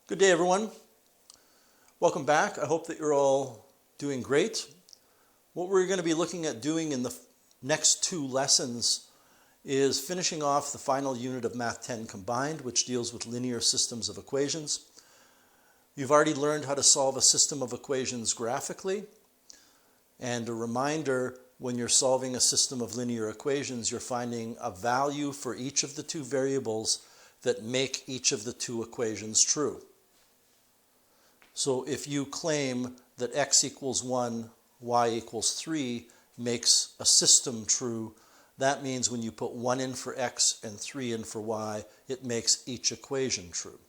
Good day, everyone. Welcome back. I hope that you're all doing great. What we're going to be looking at doing in the next two lessons is finishing off the final unit of Math 10 Combined, which deals with linear systems of equations. You've already learned how to solve a system of equations graphically. And a reminder, when you're solving a system of linear equations, you're finding a value for each of the two variables that make each of the two equations true. So if you claim that x equals 1, y equals 3 makes a system true, that means when you put 1 in for x and 3 in for y, it makes each equation true.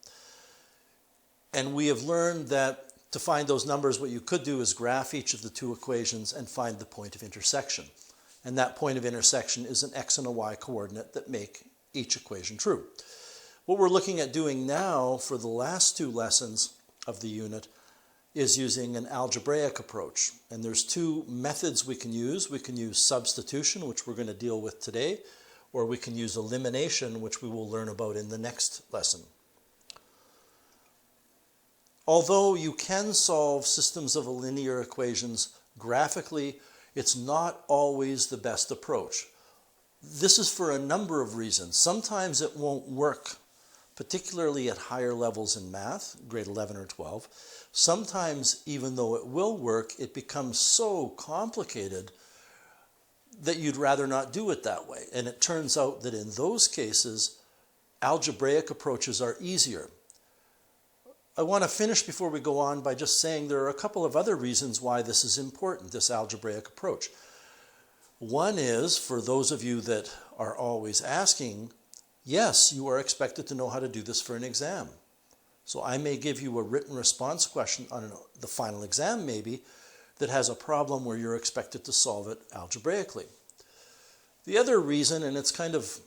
And we have learned that to find those numbers, what you could do is graph each of the two equations and find the point of intersection. And that point of intersection is an x and a y coordinate that make each equation true. What we're looking at doing now for the last two lessons of the unit is using an algebraic approach. And there's two methods we can use. We can use substitution, which we're going to deal with today, or we can use elimination, which we will learn about in the next lesson. Although you can solve systems of linear equations graphically, it's not always the best approach. This is for a number of reasons. Sometimes it won't work, particularly at higher levels in math, grade 11 or 12. Sometimes, even though it will work, it becomes so complicated that you'd rather not do it that way. And it turns out that in those cases, algebraic approaches are easier. I want to finish before we go on by just saying there are a couple of other reasons why this is important, this algebraic approach. One is, for those of you that are always asking, yes, you are expected to know how to do this for an exam. So I may give you a written response question on the final exam maybe that has a problem where you're expected to solve it algebraically. The other reason, and it's kind of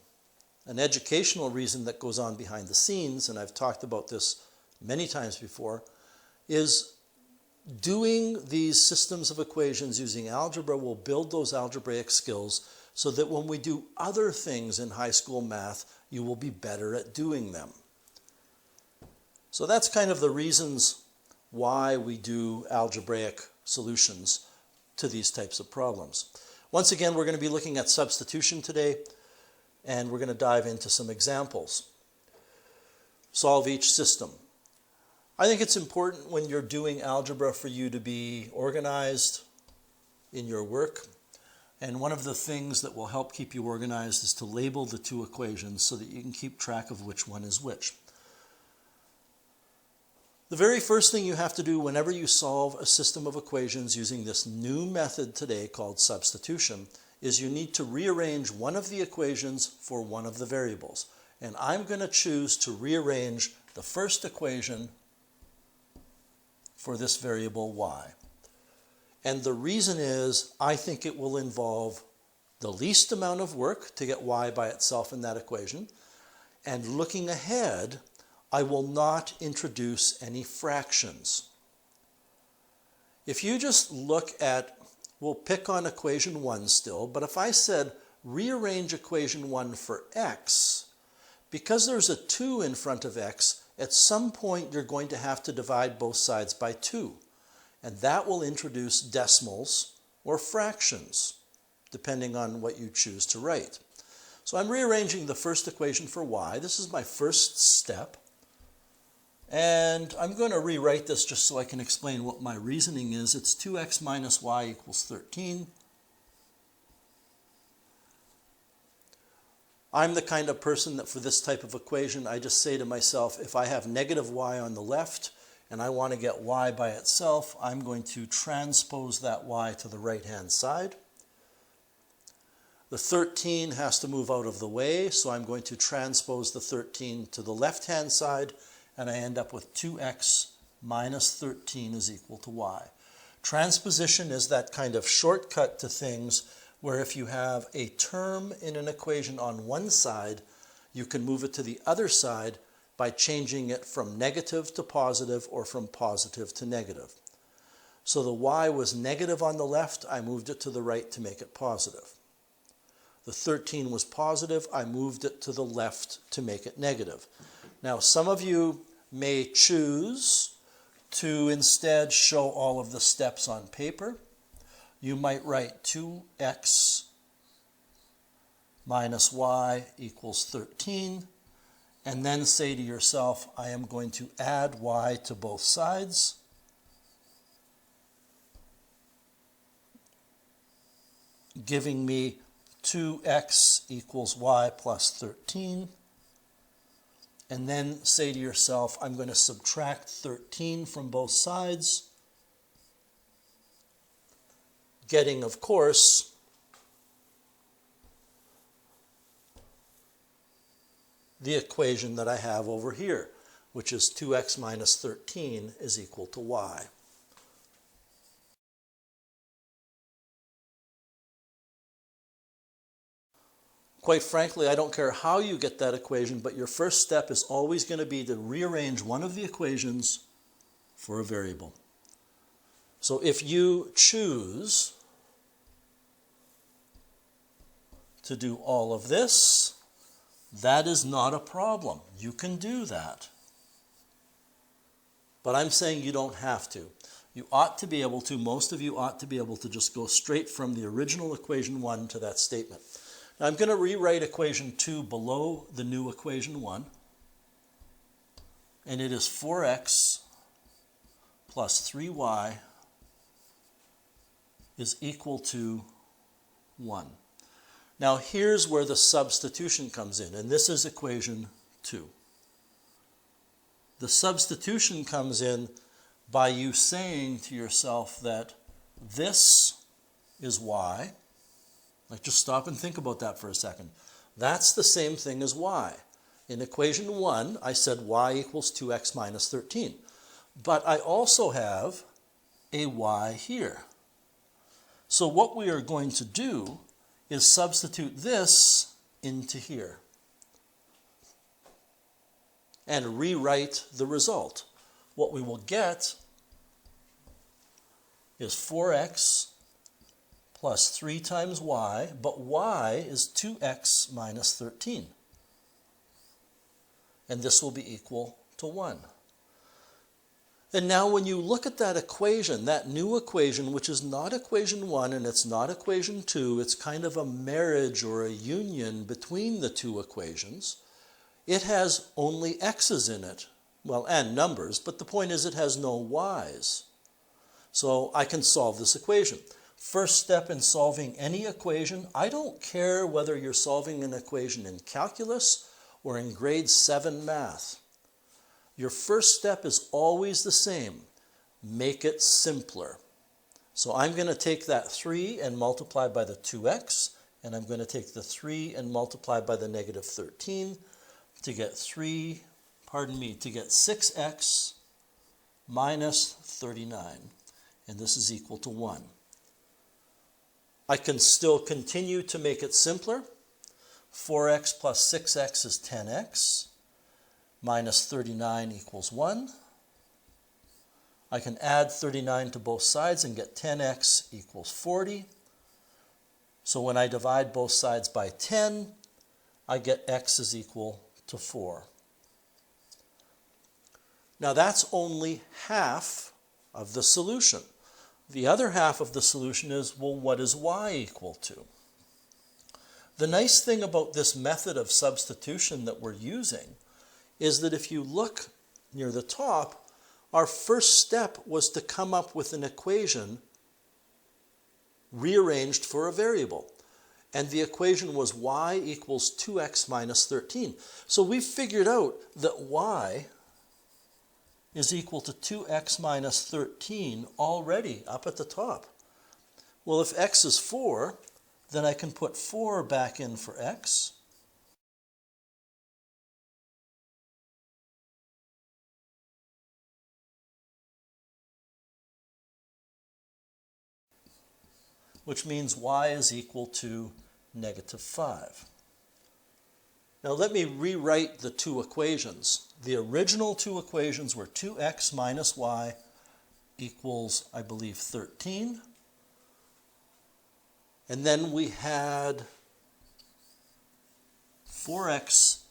an educational reason that goes on behind the scenes, and I've talked about this many times before, is doing these systems of equations using algebra will build those algebraic skills so that when we do other things in high school math, you will be better at doing them. So that's kind of the reasons why we do algebraic solutions to these types of problems. Once again, we're going to be looking at substitution today, and we're going to dive into some examples. Solve each system. I think it's important when you're doing algebra for you to be organized in your work. And one of the things that will help keep you organized is to label the two equations so that you can keep track of which one is which. The very first thing you have to do whenever you solve a system of equations using this new method today called substitution is you need to rearrange one of the equations for one of the variables. And I'm going to choose to rearrange the first equation for this variable y. And the reason is I think it will involve the least amount of work to get y by itself in that equation. And looking ahead, I will not introduce any fractions. If you just look at, we'll pick on equation 1 still, but if I said rearrange equation 1 for x, because there's a 2 in front of x, at some point you're going to have to divide both sides by 2. And that will introduce decimals or fractions, depending on what you choose to write. So I'm rearranging the first equation for y. This is my first step. And I'm going to rewrite this just so I can explain what my reasoning is. It's 2x minus y equals 13. I'm the kind of person that for this type of equation, I just say to myself, if I have negative y on the left and I want to get y by itself, I'm going to transpose that y to the right-hand side. The 13 has to move out of the way, so I'm going to transpose the 13 to the left-hand side, and I end up with 2x minus 13 is equal to y. Transposition is that kind of shortcut to things where if you have a term in an equation on one side, you can move it to the other side by changing it from negative to positive or from positive to negative. So the y was negative on the left, I moved it to the right to make it positive. The 13 was positive, I moved it to the left to make it negative. Now, some of you may choose to instead show all of the steps on paper. You might write 2x minus y equals 13, and then say to yourself, I am going to add y to both sides. Giving me 2x equals y plus 13. And then say to yourself, I'm going to subtract 13 from both sides, getting, of course, the equation that I have over here, which is 2x minus 13 is equal to y. Quite frankly, I don't care how you get that equation, but your first step is always going to be to rearrange one of the equations for a variable. So if you choose to do all of this, that is not a problem. You can do that. But I'm saying you don't have to. You ought to be able to, most of you ought to be able to just go straight from the original equation 1 to that statement. Now I'm going to rewrite equation 2 below the new equation 1. And it is 4x plus 3y is equal to 1. Now here's where the substitution comes in, and this is equation 2. The substitution comes in by you saying to yourself that this is y. Like, just stop and think about that for a second. That's the same thing as y. In equation 1, I said y equals 2x minus 13. But I also have a y here. So what we are going to do is substitute this into here and rewrite the result. What we will get is 4x plus 3 times y, but y is 2x minus 13. And this will be equal to 1. And now when you look at that equation, that new equation, which is not equation 1 and it's not equation 2, it's kind of a marriage or a union between the two equations, it has only x's in it. Well, and numbers, but the point is it has no y's. So I can solve this equation. First step in solving any equation, I don't care whether you're solving an equation in calculus or in grade 7 math. Your first step is always the same. Make it simpler. So I'm going to take that 3 and multiply by the 2x, and I'm going to take the 3 and multiply by the negative 13 to get 6x minus 39. And this is equal to 1. I can still continue to make it simpler. 4x plus 6x is 10x. Minus 39 equals 1. I can add 39 to both sides and get 10x equals 40. So when I divide both sides by 10, I get x is equal to 4. Now that's only half of the solution. The other half of the solution is, well, what is y equal to? The nice thing about this method of substitution that we're using is that if you look near the top, our first step was to come up with an equation rearranged for a variable. And the equation was y equals 2x minus 13. So we figured out that y is equal to 2x minus 13 already up at the top. Well, if x is 4, then I can put 4 back in for x. Which means y is equal to negative 5. Now let me rewrite the two equations. The original two equations were 2x minus y equals, I believe, 13. And then we had 4x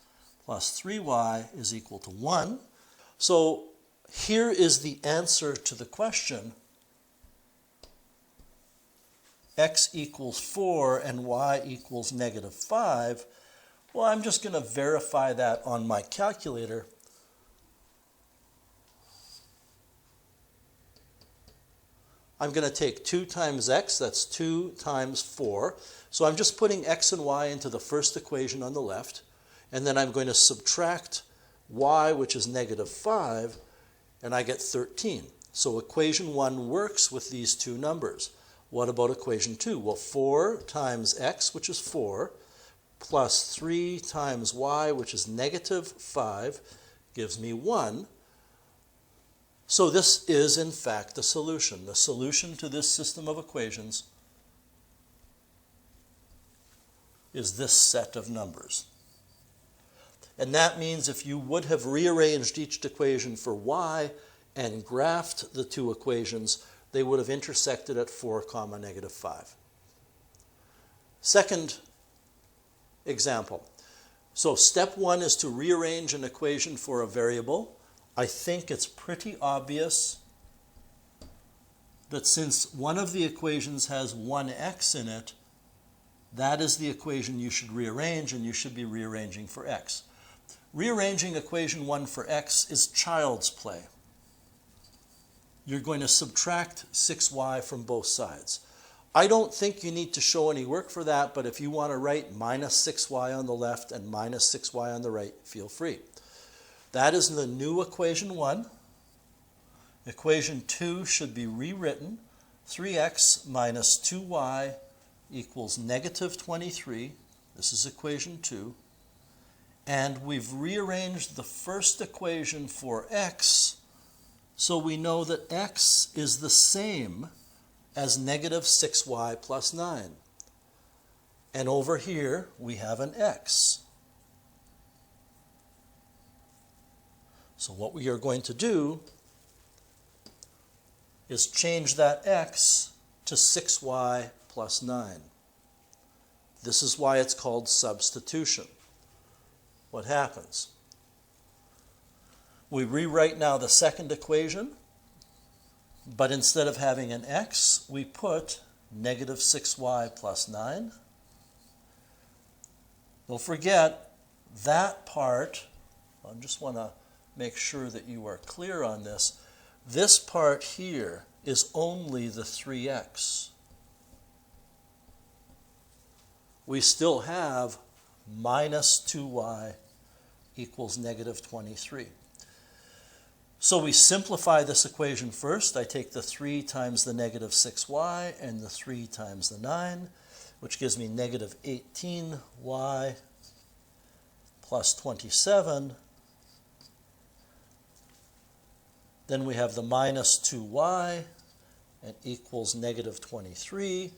plus 3y is equal to 1. So here is the answer to the question, x equals 4 and y equals negative 5. Well, I'm just going to verify that on my calculator. I'm going to take 2 times x, that's 2 times 4. So I'm just putting x and y into the first equation on the left, and then I'm going to subtract y, which is negative 5, and I get 13. So equation 1 works with these two numbers. What about equation 2? Well, 4 times x, which is 4, plus 3 times y, which is negative 5, gives me 1. So this is, in fact, the solution. The solution to this system of equations is this set of numbers. And that means if you would have rearranged each equation for y and graphed the two equations, they would have intersected at 4, negative 5. Second example. So step 1 is to rearrange an equation for a variable. I think it's pretty obvious that since one of the equations has 1x in it, that is the equation you should rearrange, and you should be rearranging for x. Rearranging equation 1 for x is child's play. You're going to subtract 6y from both sides. I don't think you need to show any work for that, but if you want to write minus 6y on the left and minus 6y on the right, feel free. That is the new equation 1. Equation 2 should be rewritten. 3x minus 2y equals negative 23. This is equation 2. And we've rearranged the first equation for x, so we know that x is the same as negative 6y plus 9. And over here we have an x. So what we are going to do is change that x to 6y plus 9. This is why it's called substitution. What happens? We rewrite now the second equation, but instead of having an x, we put negative 6y plus 9. Don't forget that part. I just want to make sure that you are clear on this. This part here is only the 3x. We still have minus 2y equals negative 23. So we simplify this equation first. I take the 3 times the negative 6y and the 3 times the 9, which gives me negative 18y plus 27. Then we have the minus 2y and equals negative 23.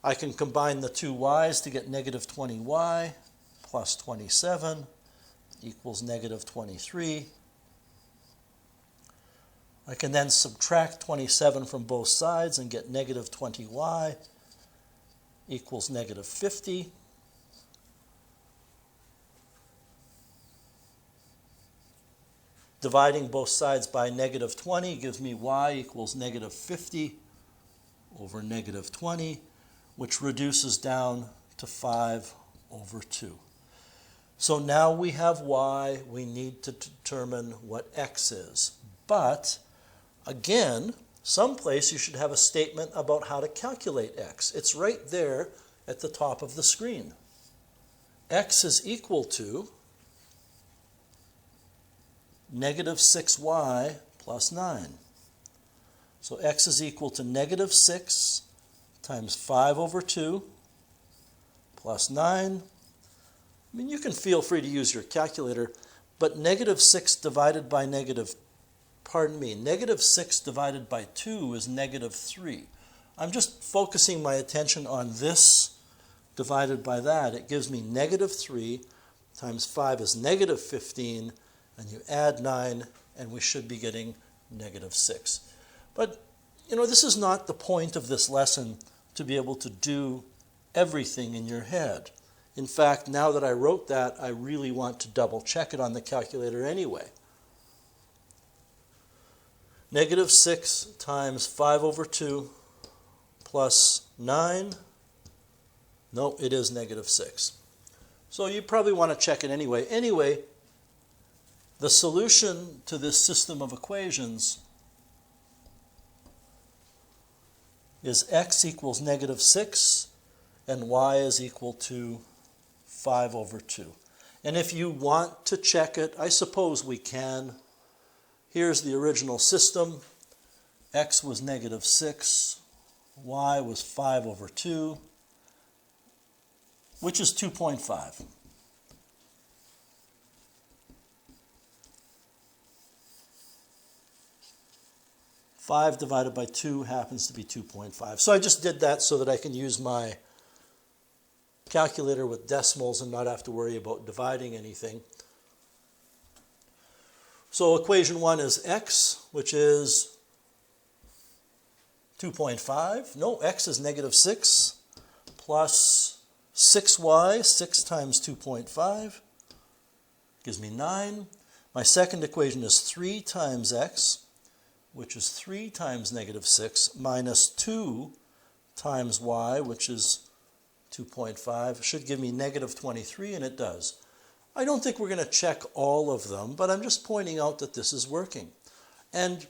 I can combine the two y's to get negative 20y plus 27 equals negative 23. I can then subtract 27 from both sides and get negative 20y equals negative 50. Dividing both sides by negative 20 gives me y equals negative 50 over negative 20, which reduces down to 5 over 2. So now we have y. We need to determine what x is. But, again, someplace you should have a statement about how to calculate x. It's right there at the top of the screen. X is equal to negative 6y plus 9. So x is equal to negative 6 times 5 over 2 plus 9. I mean, you can feel free to use your calculator, but negative 6 divided by negative 6 divided by 2 is negative 3. I'm just focusing my attention on this divided by that. It gives me negative 3 times 5 is negative 15, and you add 9, and we should be getting negative 6. But, you know, this is not the point of this lesson, to be able to do everything in your head. In fact, now that I wrote that, I really want to double check it on the calculator anyway. Negative 6 times 5 over 2 plus 9. No, it is negative 6. So you probably want to check it anyway. Anyway, the solution to this system of equations is x equals negative 6 and y is equal to 5 over 2. And if you want to check it, I suppose we can. Here's the original system. X was negative 6, y was 5 over 2, which is 2.5. Five divided by 2 happens to be 2.5. So I just did that so that I can use my calculator with decimals and not have to worry about dividing anything. So equation 1 is x, which is 2.5. No, x is negative 6 plus 6y, 6 times 2.5 gives me 9. My second equation is 3 times x, which is 3 times negative 6, minus 2 times y, which is 2.5, should give me negative 23, and it does. I don't think we're going to check all of them, but I'm just pointing out that this is working. And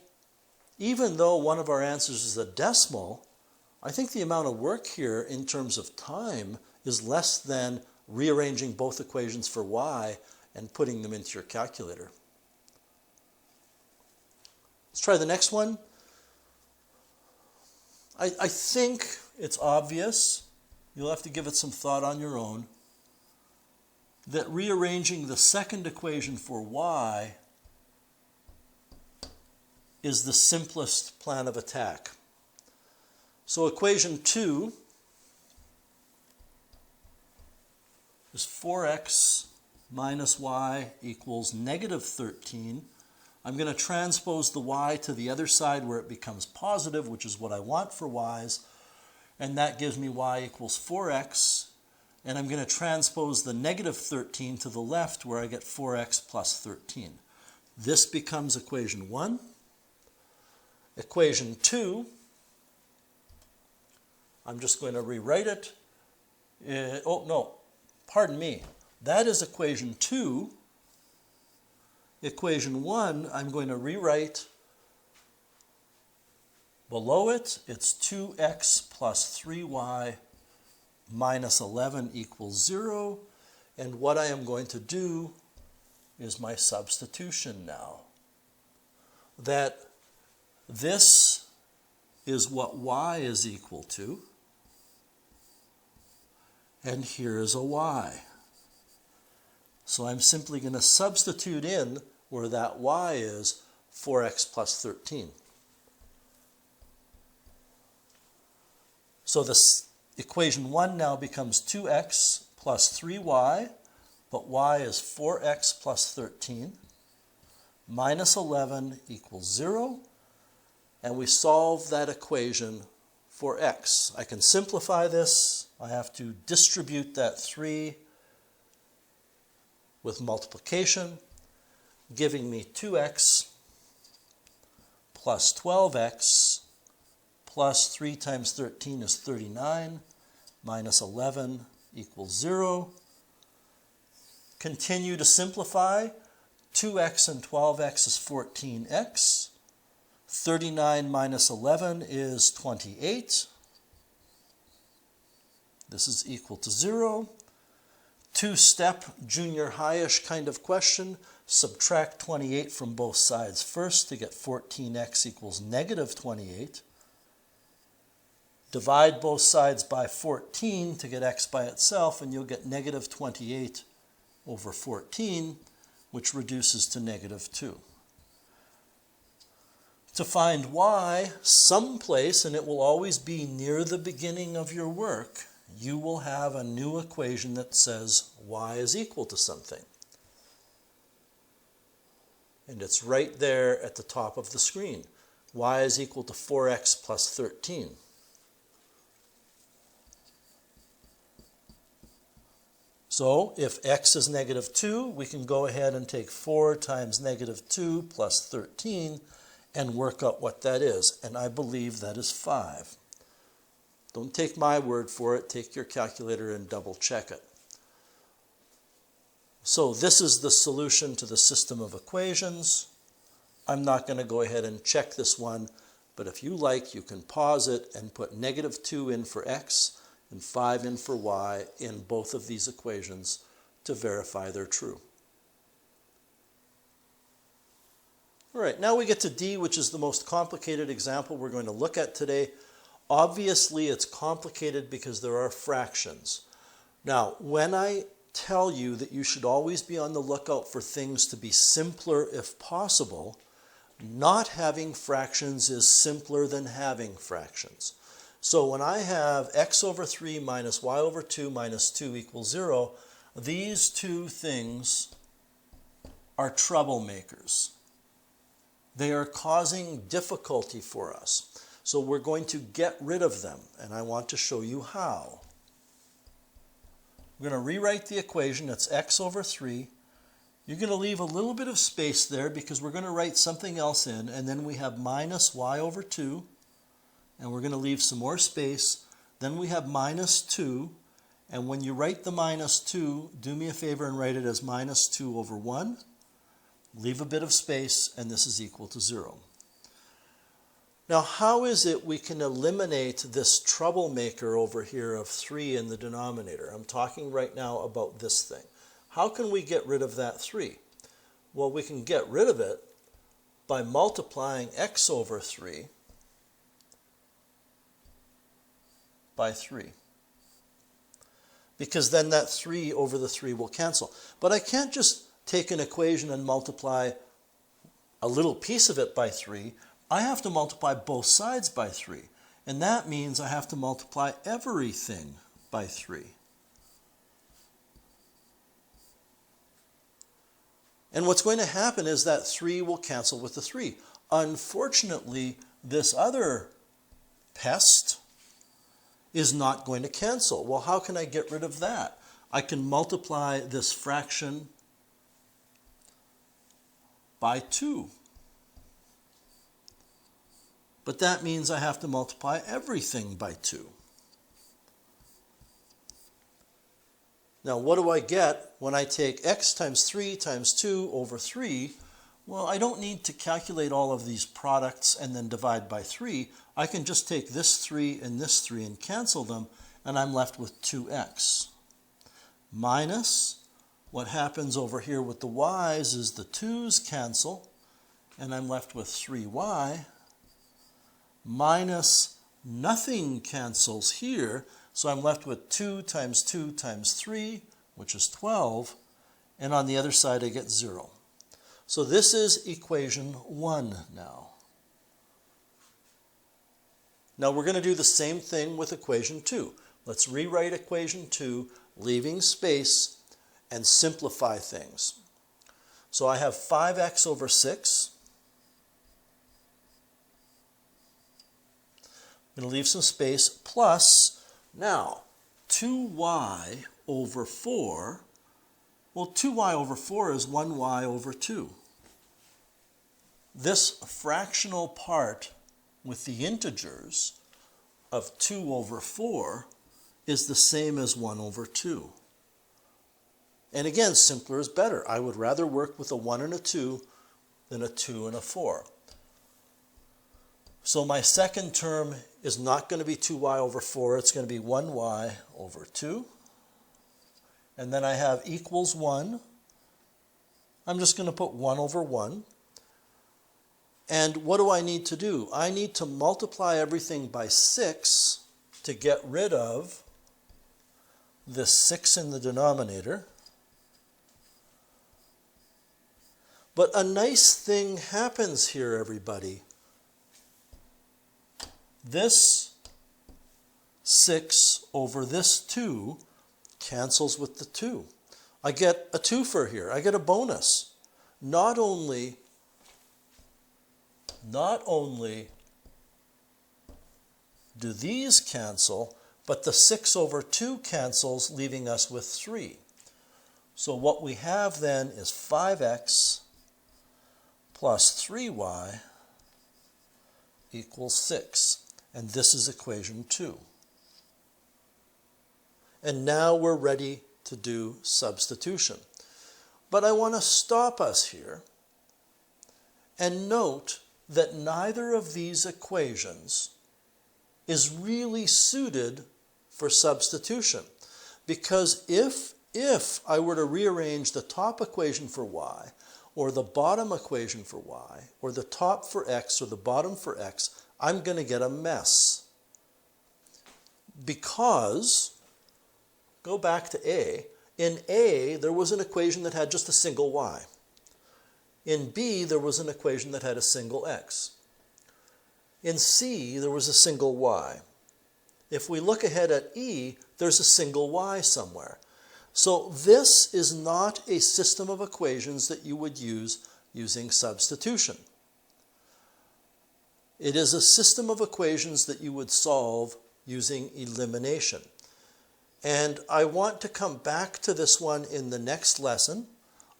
even though one of our answers is a decimal, I think the amount of work here in terms of time is less than rearranging both equations for y and putting them into your calculator. Let's try the next one. I think it's obvious, you'll have to give it some thought on your own, that rearranging the second equation for y is the simplest plan of attack. So equation 2 is 4x minus y equals negative 13. I'm going to transpose the y to the other side where it becomes positive, which is what I want for y's, and that gives me y equals 4x, and I'm going to transpose the negative 13 to the left where I get 4x plus 13. This becomes equation 1. Equation 2, I'm just going to rewrite it. Oh, no, pardon me. That is equation 2. Equation 1, I'm going to rewrite below it. It's 2x plus 3y minus 11 equals 0. And what I am going to do is my substitution now. That this is what y is equal to. And here is a y. So I'm simply going to substitute in where that y is 4x plus 13. So this equation 1 now becomes 2x plus 3y, but y is 4x plus 13 minus 11 equals 0. And we solve that equation for x. I can simplify this. I have to distribute that 3 with multiplication, giving me 2x plus 12x plus 3 times 13 is 39 minus 11 equals 0. Continue to simplify. 2x and 12x is 14x. 39 minus 11 is 28. This is equal to 0. Two-step junior high-ish kind of question. Subtract 28 from both sides first to get 14x equals negative 28. Divide both sides by 14 to get x by itself, and you'll get negative 28 over 14, which reduces to negative 2. To find y someplace, and it will always be near the beginning of your work, you will have a new equation that says y is equal to something. And it's right there at the top of the screen. Y is equal to 4x plus 13. So if x is negative 2, we can go ahead and take 4 times negative 2 plus 13 and work out what that is. And I believe that is 5. Don't take my word for it. Take your calculator and double check it. So this is the solution to the system of equations. I'm not going to go ahead and check this one, but if you like, you can pause it and put negative 2 in for x and 5 in for y in both of these equations to verify they're true. All right, now we get to D, which is the most complicated example we're going to look at today. Obviously, it's complicated because there are fractions. Now, when I tell you that you should always be on the lookout for things to be simpler if possible, not having fractions is simpler than having fractions. So when I have x over 3 minus y over 2 minus 2 equals 0, these two things are troublemakers. They are causing difficulty for us. So we're going to get rid of them, and I want to show you how. We're going to rewrite the equation. It's x over 3. You're going to leave a little bit of space there because we're going to write something else in, and then we have minus y over 2, and we're going to leave some more space. Then we have minus 2, and when you write the minus 2, do me a favor and write it as minus 2 over 1. Leave a bit of space, and this is equal to 0. Now, how is it we can eliminate this troublemaker over here of 3 in the denominator? I'm talking right now about this thing. How can we get rid of that 3? Well, we can get rid of it by multiplying x over 3 by 3. Because then that 3 over the 3 will cancel. But I can't just take an equation and multiply a little piece of it by 3. I have to multiply both sides by 3. And that means I have to multiply everything by 3. And what's going to happen is that 3 will cancel with the 3. Unfortunately, this other pest is not going to cancel. Well, how can I get rid of that? I can multiply this fraction by 2. But that means I have to multiply everything by 2. Now, what do I get when I take x times 3 times 2 over 3? Well, I don't need to calculate all of these products and then divide by 3. I can just take this 3 and cancel them, and I'm left with 2x. Minus, what happens over here with the y's is the 2's cancel, and I'm left with 3y. Minus nothing cancels here, so I'm left with 2 times 2 times 3, which is 12, and on the other side I get 0. So this is equation 1 now. Now we're going to do the same thing with equation 2. Let's rewrite equation 2, leaving space, and simplify things. So I have 5x over 6. I'm going to leave some space, plus, now, 2y over 4. Well, 2y over 4 is 1y over 2. This fractional part with the integers of 2 over 4 is the same as 1 over 2. And again, simpler is better. I would rather work with a 1 and a 2 than a 2 and a 4. So my second term is not going to be 2y over 4. It's going to be 1y over 2. And then I have equals 1. I'm just going to put 1 over 1. And what do I need to do? I need to multiply everything by 6 to get rid of this 6 in the denominator. But a nice thing happens here, everybody. This 6 over this 2 cancels with the 2. I get a twofer here. I get a bonus. Not only do these cancel, but the 6 over 2 cancels, leaving us with 3. So what we have then is 5x plus 3y equals 6. And this is equation 2. And now we're ready to do substitution. But I want to stop us here and note that neither of these equations is really suited for substitution. Because if I were to rearrange the top equation for y, or the bottom equation for y, or the top for x, or the bottom for x, I'm going to get a mess. Because, go back to A, in A there was an equation that had just a single y. In B there was an equation that had a single x. In C there was a single y. If we look ahead at E, there's a single y somewhere. So this is not a system of equations that you would use using substitution. It is a system of equations that you would solve using elimination. And I want to come back to this one in the next lesson.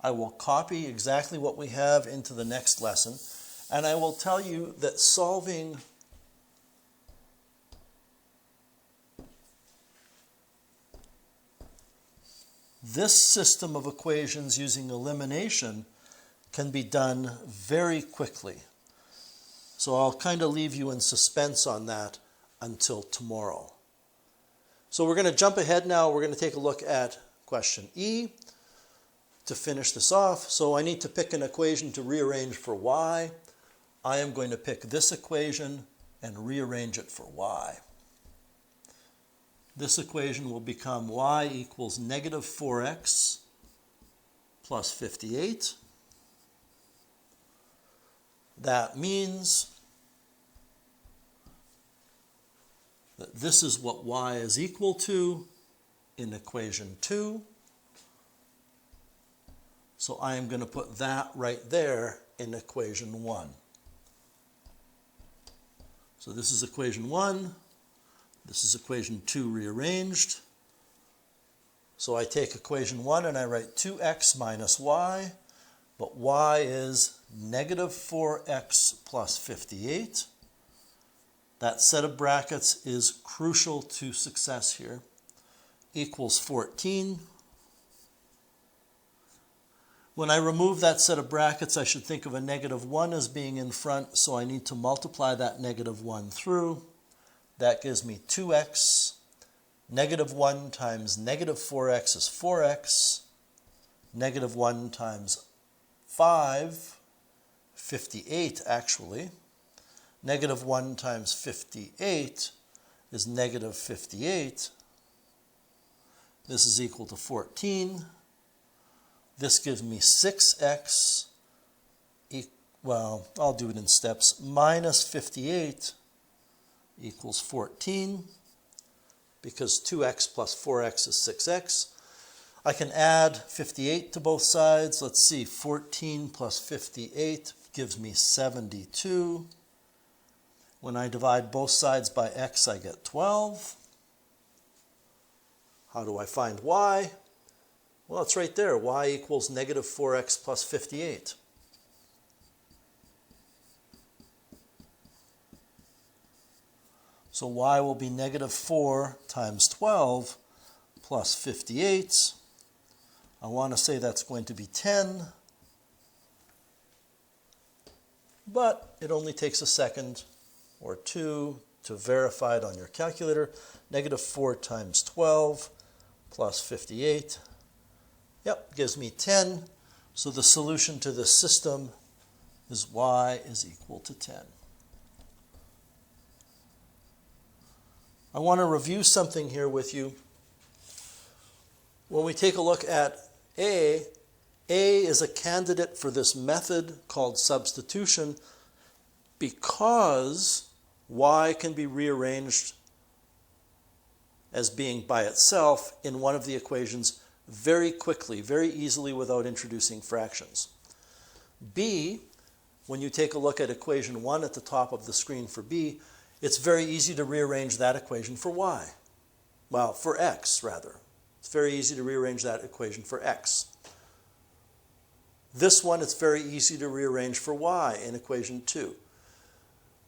I will copy exactly what we have into the next lesson, and I will tell you that solving this system of equations using elimination can be done very quickly. So I'll kind of leave you in suspense on that until tomorrow. So we're going to jump ahead now. We're going to take a look at question E to finish this off. So I need to pick an equation to rearrange for y. I am going to pick this equation and rearrange it for y. This equation will become y equals negative 4x plus 58. That means that this is what y is equal to in equation 2. So I am going to put that right there in equation 1. So this is equation 1. This is equation 2 rearranged. So I take equation 1 and I write 2x minus y, but y is negative 4x plus 58. That set of brackets is crucial to success here. Equals 14. When I remove that set of brackets, I should think of a negative 1 as being in front, so I need to multiply that negative 1 through. That gives me 2x. Negative 1 times negative 4x is 4x. Negative 1 times 5, 58 actually. Negative 1 times 58 is negative 58. This is equal to 14. This gives me 6x, well, I'll do it in steps, minus 58 equals 14, because 2x plus 4x is 6x. I can add 58 to both sides. Let's see, 14 plus 58 gives me 72. When I divide both sides by x, I get 12. How do I find y? Well, it's right there. Y equals negative 4x plus 58. So y will be negative 4 times 12 plus 58. I want to say that's going to be 10. But it only takes a second or two to verify it on your calculator. Negative 4 times 12 plus 58. Yep, gives me 10. So the solution to this system is y is equal to 10. I want to review something here with you. When we take a look at A is a candidate for this method called substitution because y can be rearranged as being by itself in one of the equations very quickly, very easily without introducing fractions. B, when you take a look at equation 1 at the top of the screen for B, it's very easy to rearrange that equation for y. Well, for x rather. It's very easy to rearrange that equation for x. This one, it's very easy to rearrange for y in equation 2.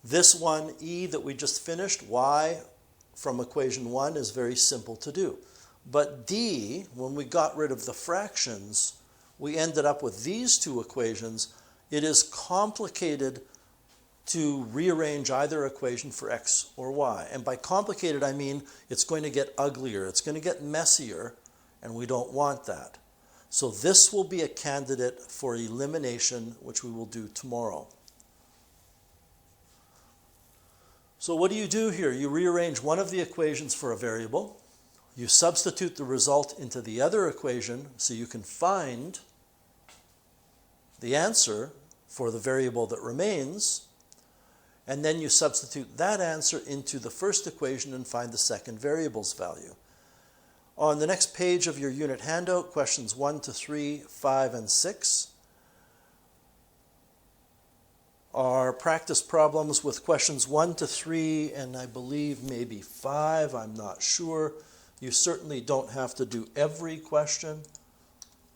This one, e, that we just finished, y from equation 1 is very simple to do. But d, when we got rid of the fractions, we ended up with these two equations. It is complicated to rearrange either equation for x or y. And by complicated, I mean it's going to get uglier, it's going to get messier, and we don't want that. So this will be a candidate for elimination, which we will do tomorrow. So what do you do here? You rearrange one of the equations for a variable. You substitute the result into the other equation so you can find the answer for the variable that remains. And then you substitute that answer into the first equation and find the second variable's value. On the next page of your unit handout, questions 1 to 3, 5, and 6 are practice problems with questions 1 to 3 and I believe maybe 5, I'm not sure. You certainly don't have to do every question.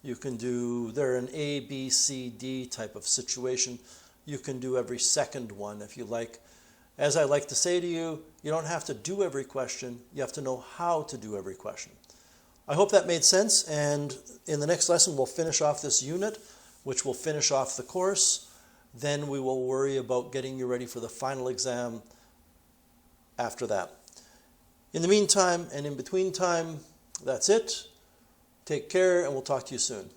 You can do, they're an A, B, C, D type of situation. You can do every second one if you like. As I like to say to you, you don't have to do every question, you have to know how to do every question. I hope that made sense, and in the next lesson we'll finish off this unit, which will finish off the course. Then we will worry about getting you ready for the final exam after that. In the meantime and in between time, that's it. Take care, and we'll talk to you soon.